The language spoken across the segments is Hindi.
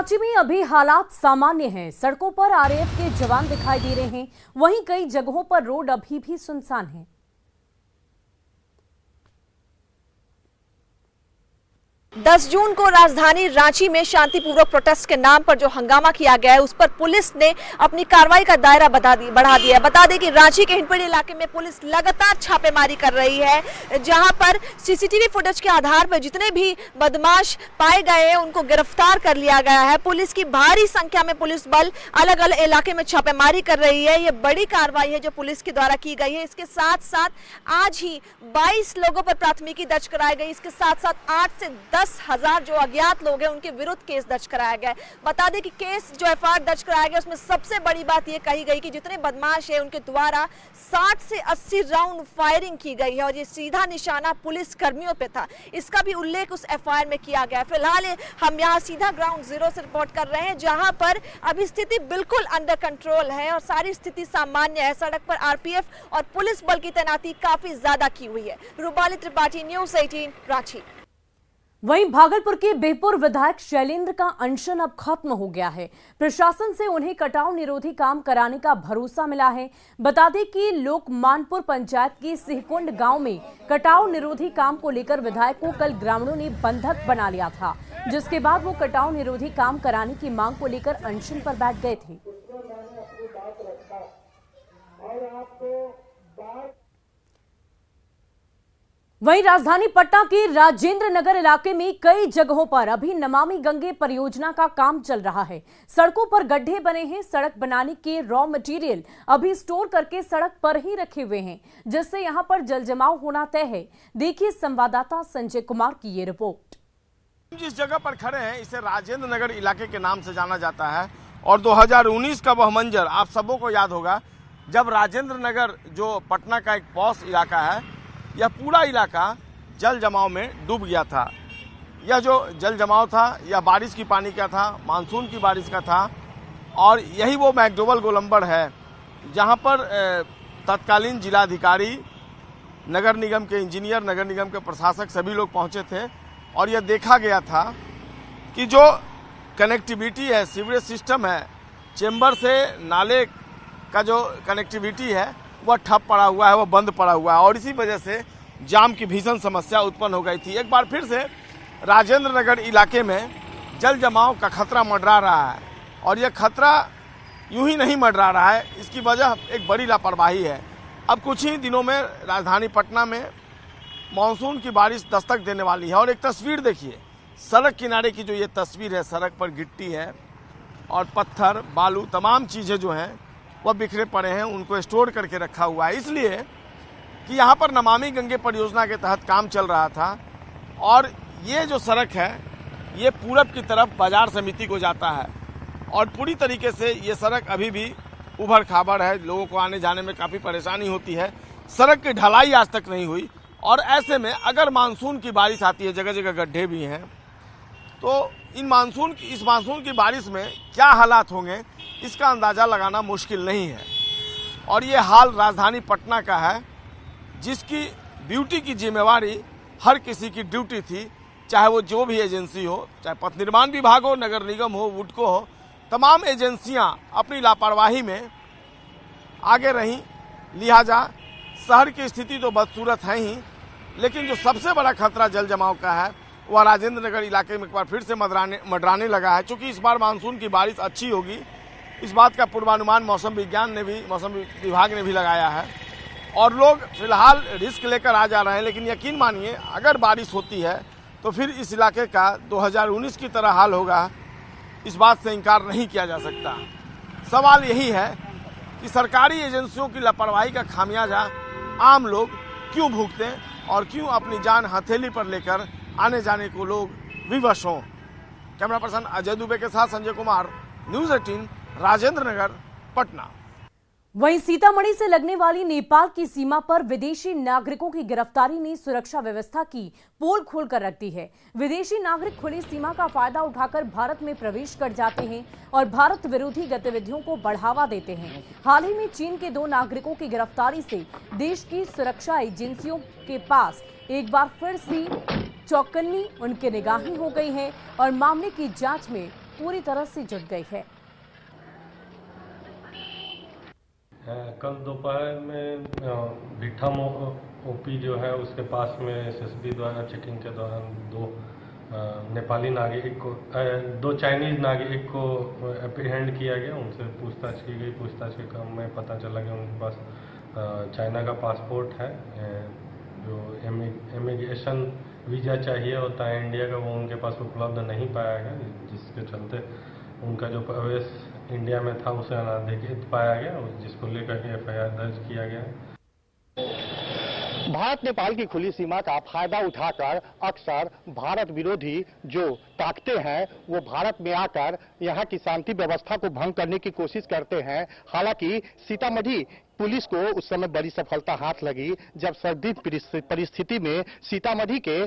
रांची में अभी हालात सामान्य हैं। सड़कों पर आरएएफ के जवान दिखाई दे रहे हैं, वहीं कई जगहों पर रोड अभी भी सुनसान है। 10 जून को राजधानी रांची में शांतिपूर्वक प्रोटेस्ट के नाम पर जो हंगामा किया गया है, उस पर पुलिस ने अपनी कार्रवाई का दायरा बढ़ा दिया है। बता दें कि रांची के हिंदपीढ़ी इलाके में पुलिस लगातार छापेमारी कर रही है, जहां पर सीसीटीवी फुटेज के आधार पर जितने भी बदमाश पाए गए हैं उनको गिरफ्तार कर लिया गया है। पुलिस की भारी संख्या में पुलिस बल अलग अलग इलाके में छापेमारी कर रही है। ये बड़ी कार्रवाई है जो पुलिस के द्वारा की गई है। इसके साथ साथ आज ही 22 लोगों पर प्राथमिकी दर्ज कराई गई। इसके साथ साथ 8 से 10,000 जो अज्ञात लोग हैं उनके विरुद्ध केस दर्ज कराया गया है। बता दें कि केस जो एफआईआर दर्ज कराया गया उसमें सबसे बड़ी बात यह कही गई कि जितने बदमाश हैं उनके द्वारा 60 से 80 राउंड फायरिंग की गई है और ये सीधा निशाना पुलिस कर्मियों पे था। इसका भी उल्लेख उस एफआईआर में किया गया है। फिलहाल हम यहाँ सीधा ग्राउंड जीरो से रिपोर्ट कर रहे हैं, जहां पर अभी स्थिति बिल्कुल अंडर कंट्रोल है और सारी स्थिति सामान्य है। सड़क पर आरपीएफ और पुलिस बल की तैनाती काफी ज्यादा की हुई है। रूपाली त्रिपाठी, न्यूज़ 18 रांची। वहीं भागलपुर के बेहपुर विधायक शैलेंद्र का अनशन अब खत्म हो गया है। प्रशासन से उन्हें कटाव निरोधी काम कराने का भरोसा मिला है। बता दें कि लोकमानपुर पंचायत के सिहकुंड गांव में कटाव निरोधी काम को लेकर विधायक को कल ग्रामीणों ने बंधक बना लिया था, जिसके बाद वो कटाव निरोधी काम कराने की मांग को लेकर अनशन पर बैठ गए थे। वहीं राजधानी पटना के राजेंद्र नगर इलाके में कई जगहों पर अभी नमामि गंगे परियोजना का काम चल रहा है। सड़कों पर गड्ढे बने हैं। सड़क बनाने के रॉ मटेरियल अभी स्टोर करके सड़क पर ही रखे हुए हैं, जिससे यहां पर जल जमाव होना तय है। देखिए संवाददाता संजय कुमार की ये रिपोर्ट। जिस जगह पर खड़े हैं इसे राजेंद्र नगर इलाके के नाम से जाना जाता है और 2019 का वह मंजर आप सबों को याद होगा, जब राजेंद्र नगर जो पटना का एक पॉश इलाका है, यह पूरा इलाका जल जमाव में डूब गया था। यह जो जल जमाव था यह बारिश की पानी का था, मानसून की बारिश का था और यही वो मैकडोवल गोलंबर है जहां पर तत्कालीन जिलाधिकारी, नगर निगम के इंजीनियर, नगर निगम के प्रशासक सभी लोग पहुंचे थे और यह देखा गया था कि जो कनेक्टिविटी है, सीवरेज सिस्टम है, चेंबर से नाले का जो कनेक्टिविटी है वह ठप पड़ा हुआ है, वह बंद पड़ा हुआ है और इसी वजह से जाम की भीषण समस्या उत्पन्न हो गई थी। एक बार फिर से राजेंद्र नगर इलाके में जल जमाव का खतरा मंडरा रहा है और यह खतरा यूं ही नहीं मंडरा रहा है, इसकी वजह एक बड़ी लापरवाही है। अब कुछ ही दिनों में राजधानी पटना में मानसून की बारिश दस्तक देने वाली है और एक तस्वीर देखिए, सड़क किनारे की जो ये तस्वीर है, सड़क पर गिट्टी है और पत्थर, बालू, तमाम चीज़ें जो हैं वह बिखरे पड़े हैं, उनको स्टोर करके रखा हुआ है, इसलिए कि यहाँ पर नमामि गंगे परियोजना के तहत काम चल रहा था और ये जो सड़क है ये पूरब की तरफ बाजार समिति को जाता है और पूरी तरीके से ये सड़क अभी भी उभड़ खाबड़ है, लोगों को आने जाने में काफ़ी परेशानी होती है। सड़क की ढलाई आज तक नहीं हुई और ऐसे में अगर मानसून की बारिश आती है, जगह जगह गड्ढे भी हैं, तो इस मानसून की बारिश में क्या हालात होंगे इसका अंदाज़ा लगाना मुश्किल नहीं है। और ये हाल राजधानी पटना का है, जिसकी ड्यूटी की जिम्मेवारी हर किसी की ड्यूटी थी, चाहे वो जो भी एजेंसी हो, चाहे पथ निर्माण विभाग हो, नगर निगम हो, वुडको हो, तमाम एजेंसियां अपनी लापरवाही में आगे रहीं। लिहाजा शहर की स्थिति तो बदसूरत है ही, लेकिन जो सबसे बड़ा खतरा जल जमाव का है वह राजेंद्र नगर इलाके में एक बार फिर से मंडराने लगा है। चूँकि इस बार मानसून की बारिश अच्छी होगी, इस बात का पूर्वानुमान मौसम विभाग ने भी लगाया है और लोग फिलहाल रिस्क लेकर आ जा रहे हैं। लेकिन यकीन मानिए, अगर बारिश होती है तो फिर इस इलाके का 2019 की तरह हाल होगा, इस बात से इनकार नहीं किया जा सकता। सवाल यही है कि सरकारी एजेंसियों की लापरवाही का खामियाजा आम लोग क्यों भुगतें और क्यों अपनी जान हथेली पर लेकर आने जाने को लोग विवश हों। कैमरा पर्सन अजय दुबे के साथ संजय कुमार, न्यूज़ 18 राजेंद्र नगर पटना। वहीं सीतामढ़ी से लगने वाली नेपाल की सीमा पर विदेशी नागरिकों की गिरफ्तारी ने सुरक्षा व्यवस्था की पोल खोलकर रख दी है। विदेशी नागरिक खुली सीमा का फायदा उठाकर भारत में प्रवेश कर जाते हैं और भारत विरोधी गतिविधियों को बढ़ावा देते हैं। हाल ही में चीन के 2 नागरिकों की गिरफ्तारी से देश की सुरक्षा एजेंसियों के पास एक बार फिर से चौकन्नी उनकी निगाहें हो गई है और मामले की जांच में पूरी तरह से जुट गई है। कल दोपहर में भिट्ठा ओपी जो है उसके पास में एसएसबी द्वारा चेकिंग के दौरान दो नेपाली नागरिक को दो चाइनीज नागरिक को अप्रीहेंड किया गया। उनसे पूछताछ की गई। पूछताछ के क्रम में पता चला कि उनके पास चाइना का पासपोर्ट है। जो इमिग्रेशन वीज़ा चाहिए होता है इंडिया का, वो उनके पास उपलब्ध नहीं पाया गया, जिसके चलते उनका जो प्रवेश इंडिया में था उसे अनाधिकृत पाया गया, जिसको लेकर के एफआईआर दर्ज किया गया। भारत नेपाल की खुली सीमा का फायदा उठाकर अक्सर भारत विरोधी जो ताकतें हैं वो भारत में आकर यहाँ की शांति व्यवस्था को भंग करने की कोशिश करते हैं। हालांकि सीतामढ़ी पुलिस को उस समय बड़ी सफलता हाथ लगी जब सर्दी परिस्थिति में सीतामढ़ी के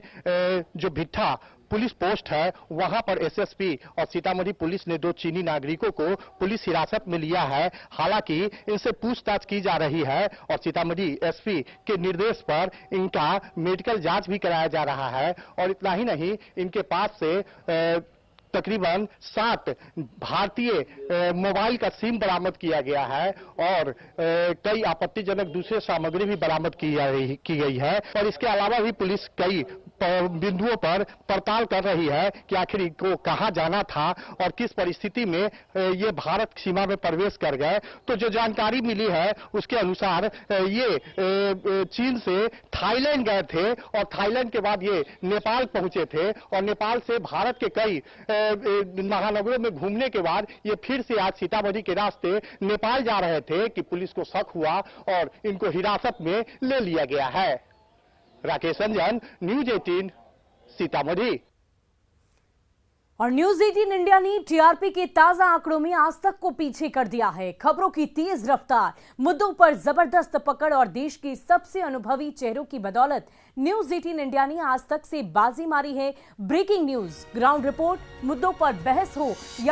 जो भिट्ठा पुलिस पोस्ट है वहां पर एसएसपी और सीतामढ़ी पुलिस ने दो चीनी नागरिकों को पुलिस हिरासत में लिया है। हालांकि इनसे पूछताछ की जा रही है और सीतामढ़ी एसपी के निर्देश पर इनका मेडिकल जांच भी कराया जा रहा है। और इतना ही नहीं, इनके पास से तकरीबन 7 भारतीय मोबाइल का सिम बरामद किया गया है और कई आपत्तिजनक दूसरे सामग्री भी बरामद की गई है। और इसके अलावा भी पुलिस कई बिंदुओं पर पड़ताल कर रही है कि आखिर इनको कहां जाना था और किस परिस्थिति में ये भारत सीमा में प्रवेश कर गए। तो जो जानकारी मिली है उसके अनुसार ये चीन से थाईलैंड गए थे और थाईलैंड के बाद ये नेपाल पहुंचे थे और नेपाल से भारत के कई महानगरों में घूमने के बाद ये फिर से आज सीतामढ़ी के रास्ते नेपाल जा रहे थे कि पुलिस को शक हुआ और इनको हिरासत में ले लिया गया है। राकेश रंजन, न्यूज 18 सीतामढ़ी। और न्यूज 18 इंडिया ने टीआरपी के ताजा आंकड़ों में आज तक को पीछे कर दिया है। खबरों की तेज रफ्तार, मुद्दों पर जबरदस्त पकड़ और देश के सबसे अनुभवी चेहरों की बदौलत न्यूज 18 इंडिया ने आज तक से बाजी मारी है। ब्रेकिंग न्यूज, ग्राउंड रिपोर्ट, मुद्दों पर बहस हो या